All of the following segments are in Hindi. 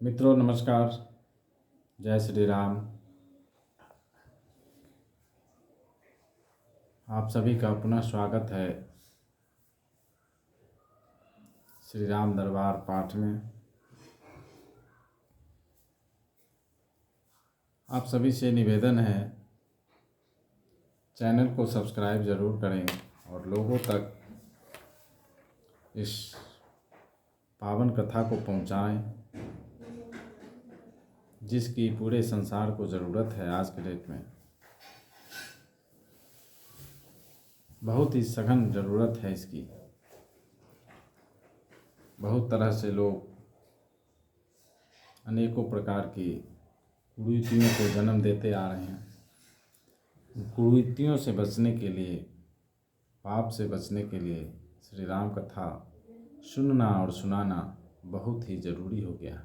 मित्रों नमस्कार। जय श्री राम। आप सभी का पुनः स्वागत है श्री राम दरबार पाठ में। आप सभी से निवेदन है, चैनल को सब्सक्राइब ज़रूर करें और लोगों तक इस पावन कथा को पहुंचाएं, जिसकी पूरे संसार को ज़रूरत है। आज के डेट में बहुत ही सघन ज़रूरत है इसकी। बहुत तरह से लोग अनेकों प्रकार की कुरीतियों को जन्म देते आ रहे हैं। कुरीतियों से बचने के लिए, पाप से बचने के लिए श्री राम कथा सुनना और सुनाना बहुत ही ज़रूरी हो गया।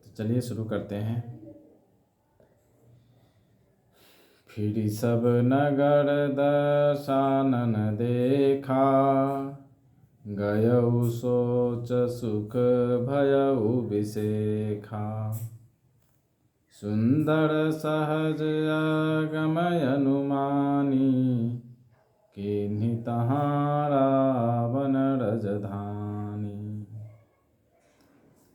तो चलिए शुरू करते हैं। फिर सब नगर दशानन देखा, गयऊ सोच सुख भयऊ विसेखा। सुंदर सहज अगमय अनुमानी, किन्हीं तहाँ रावण रजधानी।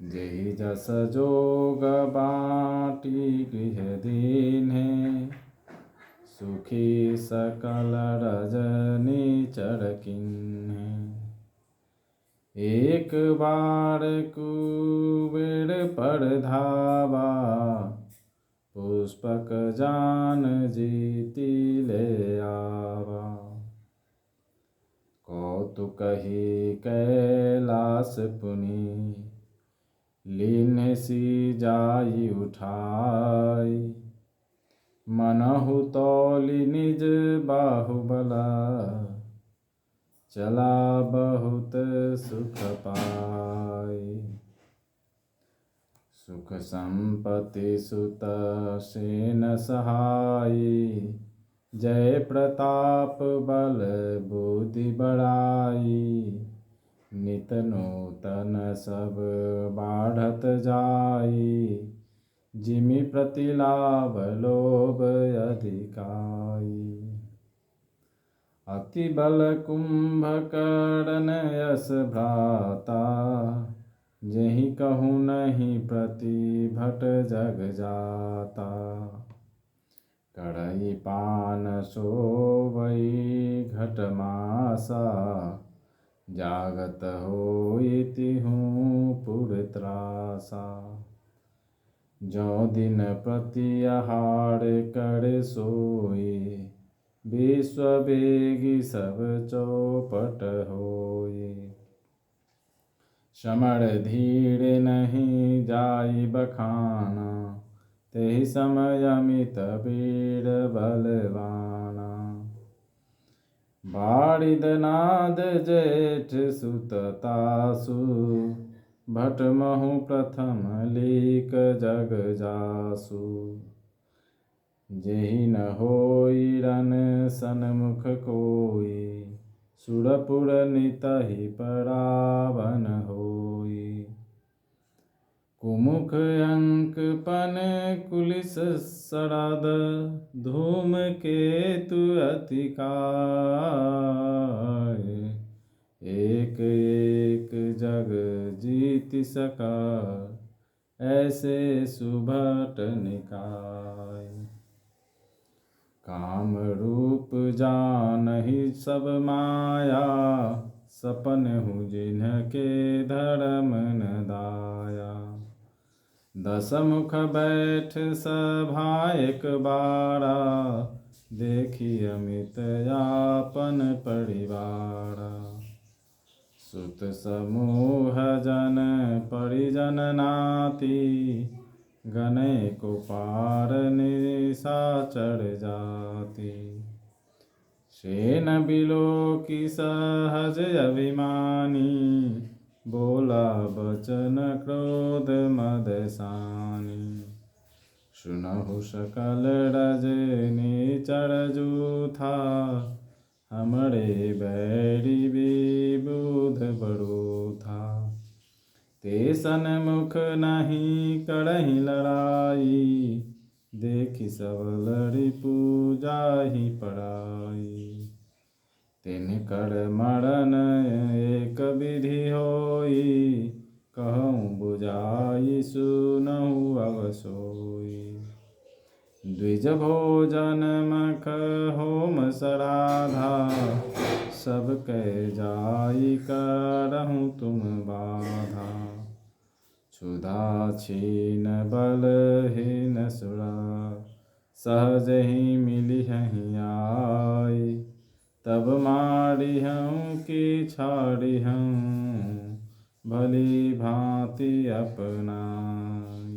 जेहि जस जोग बाटी गृह दीन्हे, सुखी सकल रजनी चर किन्हे। एक बार कुबेर पर धावा, पुष्पक जान जीति ले आवा। कौतुकहि कैलास पुनि, लीन्ह सी जाई उठाई। मनहु तौलि निज बाहुबला, चला बहुत सुख पाई। सुख संपत्ति सुत सेन सहाई, जय प्रताप बल बुद्धि बढ़ाई। नित नूतन सब बाढ़त जाई, जिमि प्रतिलाभ लोभ अधिकाई। अति बल कुंभकर्ण यश भ्राता, जेहि कहूँ नहीं प्रतिभट जग जाता। कढ़ई पान सोवई घट मासा, जागत होई तिहूँ पुर त्रासा। जो दिन प्रति आहार कर सोई, विश्व वेगी सब चौपट होई। समर धीर नहीं जाई बखाना, तेहि समय अमित वीर बलवाना। बारिद नाद जेठ सुत तासु, भट महु प्रथम लीक जग जासु। जेहि न होई रन सन्मुख कोई, सुरपुर नितहि परावन होई। कुमुख अंकपन कुलिस सराद, धूम केतु अति काय। एक एक जग जीत सका, ऐसे सुभट निकाय। काम रूप जानहि सब माया, सपनहु जिनके धर्म न दाया। दस मुख बैठ सभा एक बारा, देखी अमित यापन परिवारा। सुत समूह जन परिजन नाती, गने को पार निशाचर जाति। सेन बिलो की सहज अभिमानी, बोला बचन क्रोध मद सानी। सुनहु सकल रजनी चर जूथा, हमरे बैरी विबुध बड़ो था। सन्मुख नहीं करहि लड़ाई, देखि सब लड़ी पूजा ही पड़ाई। तिनकर मरण एक विधि होई, कहूँ बुझाई सुनहु अब सोई। द्विज भोजन मख होम सराधा, सब कह जाई करहूँ तुम बाधा। क्षुधा छीन बलहीन सुरा, सहज ही मिलिहि आई। तब मारिहूँ कि छाड़िहूँ, भली भांति अपनाई।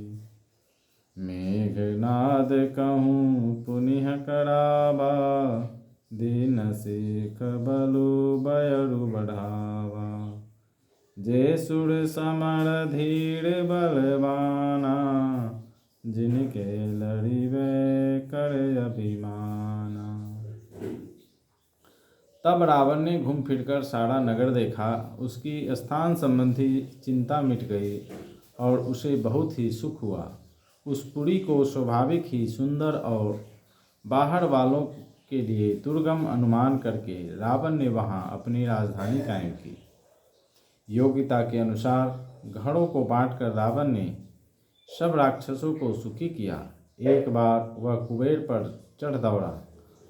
मेघनाद कहूँ पुनिह करावा, दीन सिख बलु बयरु बढ़ावा। जे सुर समर धीर बलवाना, जिनके लड़िबे कर अभिमाना। तब रावण ने घूम फिरकर सारा नगर देखा। उसकी स्थान संबंधी चिंता मिट गई और उसे बहुत ही सुख हुआ। उस पुरी को स्वाभाविक ही सुंदर और बाहर वालों के लिए दुर्गम अनुमान करके रावण ने वहां अपनी राजधानी कायम की। योग्यता के अनुसार घड़ों को बांटकर रावण ने सब राक्षसों को सुखी किया। एक बार वह कुबेर पर चढ़ दौड़ा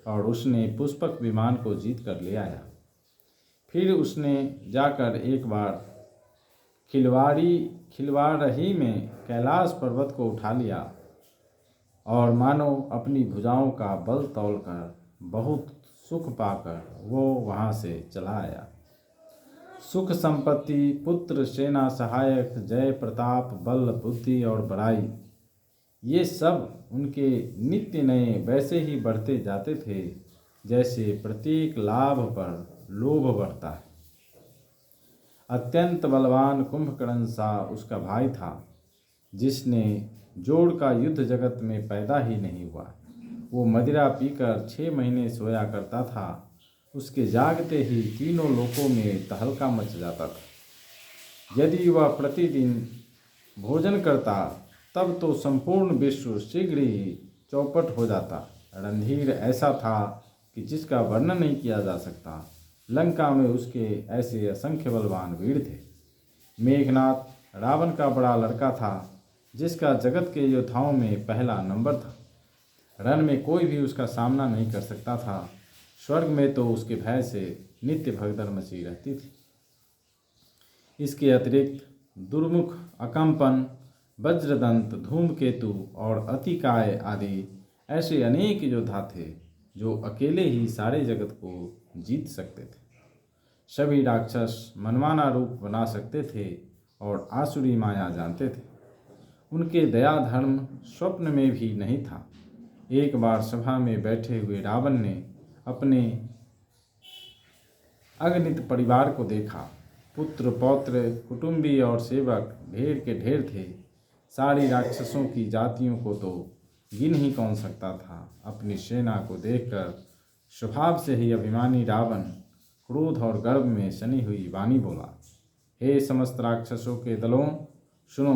और उसने पुष्पक विमान को जीत कर ले आया। फिर उसने जाकर एक बार खिलवाड़ही में कैलाश पर्वत को उठा लिया और मानो अपनी भुजाओं का बल तौलकर बहुत सुख पाकर वो वहाँ से चला आया। सुख संपत्ति, पुत्र, सेना, सहायक, जय, प्रताप, बल, बुद्धि और बड़ाई, ये सब उनके नित्य नए वैसे ही बढ़ते जाते थे जैसे प्रत्येक लाभ पर लोभ बढ़ता है। अत्यंत बलवान कुंभकर्ण सा उसका भाई था, जिसने जोड़ का युद्ध जगत में पैदा ही नहीं हुआ। वो मदिरा पीकर 6 महीने सोया करता था। उसके जागते ही तीनों लोकों में तहलका मच जाता था। यदि वह प्रतिदिन भोजन करता तब तो संपूर्ण विश्व शीघ्र ही चौपट हो जाता। रणधीर ऐसा था कि जिसका वर्णन नहीं किया जा सकता। लंका में उसके ऐसे असंख्य बलवान वीर थे। मेघनाद रावण का बड़ा लड़का था, जिसका जगत के योद्धाओं में पहला नंबर था। रण में कोई भी उसका सामना नहीं कर सकता था। स्वर्ग में तो उसके भय से नित्य भगदड़ मची रहती थी। इसके अतिरिक्त दुर्मुख, अकंपन, वज्रदंत, धूमकेतु और अतिकाय आदि ऐसे अनेक योद्धा थे जो अकेले ही सारे जगत को जीत सकते थे। सभी राक्षस मनमाना रूप बना सकते थे और आसुरी माया जानते थे। उनके दया धर्म स्वप्न में भी नहीं था। एक बार सभा में बैठे हुए रावण ने अपने अगणित परिवार को देखा। पुत्र, पौत्र, कुटुंबी और सेवक ढेर के ढेर थे। सारी राक्षसों की जातियों को तो गिन ही कौन सकता था। अपनी सेना को देखकर स्वभाव से ही अभिमानी रावण क्रोध और गर्व में सनी हुई वाणी बोला, हे समस्त राक्षसों के दलों, सुनो,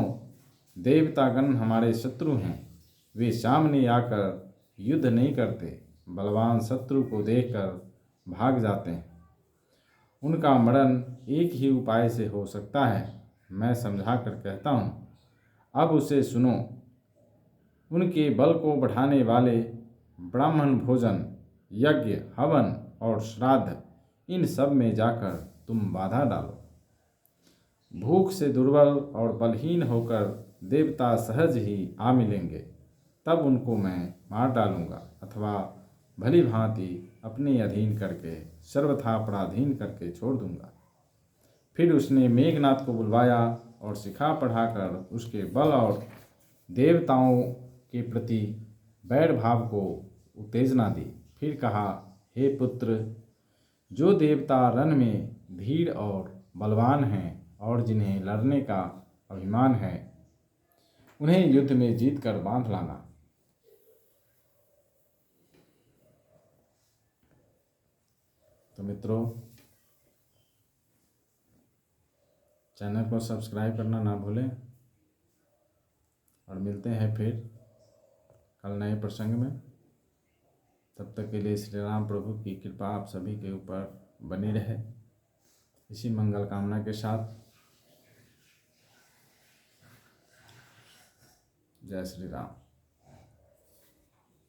देवतागण हमारे शत्रु हैं। वे सामने आकर युद्ध नहीं करते, बलवान शत्रु को देखकर भाग जाते हैं। उनका मरण एक ही उपाय से हो सकता है। मैं समझा कर कहता हूँ, अब उसे सुनो। उनके बल को बढ़ाने वाले ब्राह्मण भोजन, यज्ञ, हवन और श्राद्ध, इन सब में जाकर तुम बाधा डालो। भूख से दुर्बल और बलहीन होकर देवता सहज ही आ मिलेंगे, तब उनको मैं मार डालूंगा अथवा भली भांति अपने अधीन करके सर्वथा पराधीन करके छोड़ दूंगा। फिर उसने मेघनाद को बुलवाया और सिखा पढ़ाकर उसके बल और देवताओं के प्रति बैर भाव को उत्तेजना दी। फिर कहा, हे पुत्र, जो देवता रण में धीर और बलवान हैं और जिन्हें लड़ने का अभिमान है, उन्हें युद्ध में जीत कर बांध लाना। तो मित्रों, चैनल को सब्सक्राइब करना ना भूलें और मिलते हैं फिर कल नए प्रसंग में। तब तक के लिए श्री राम प्रभु की कृपा आप सभी के ऊपर बनी रहे। इसी मंगल कामना के साथ जय श्री राम।